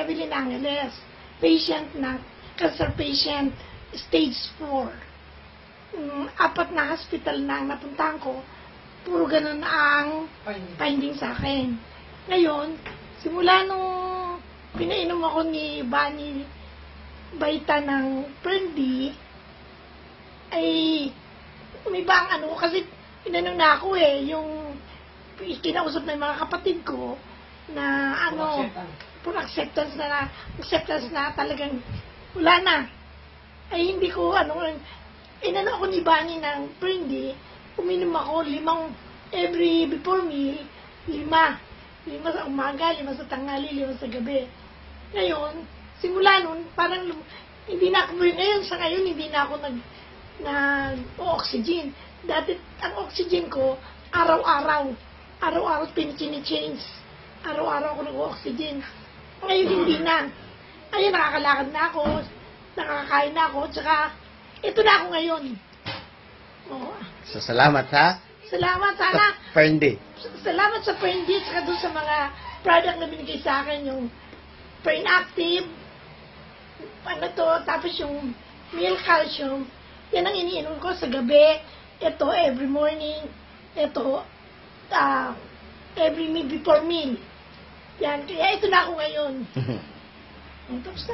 Evelyn Angeles, patient na, cancer patient, stage 4. 4 na hospital na ang napuntahan ko, puro ganun ang finding sa akin. Ngayon, simula nung pinainom ako ni Bunny Baita ng Prendy, ay umiba ang ano, kasi inano na ako yung kinausap na yung mga kapatid ko na ano, for acceptance na talagang wala na. Ay hindi ko inano ako ni Bunny ng Prendy, uminom ako 5 every before meal, 5 sa umaga, 5 sa tanghali, 5 sa gabi. Ngayon, simula nun, parang hindi na ako, sa ngayon, hindi na ako nag-oxygen. Dati, ang oxygen ko, araw-araw chini-change. Araw-araw ako nag-oxygen. Ngayon, hindi na. Ayun, nakakalakad na ako, nakakain na ako, tsaka, ito na ako ngayon. Oh. So, salamat ha? Salamat, sana. Prendy. Salamat sa Prendy, tsaka doon sa mga product na binigay sa akin, yung Brain Active, tapos yung Meal Calcium, yan ang iniinom ko sa gabi, ito every morning, ito every meal before meal. Yan, kaya ito na ako ngayon. Tapos na.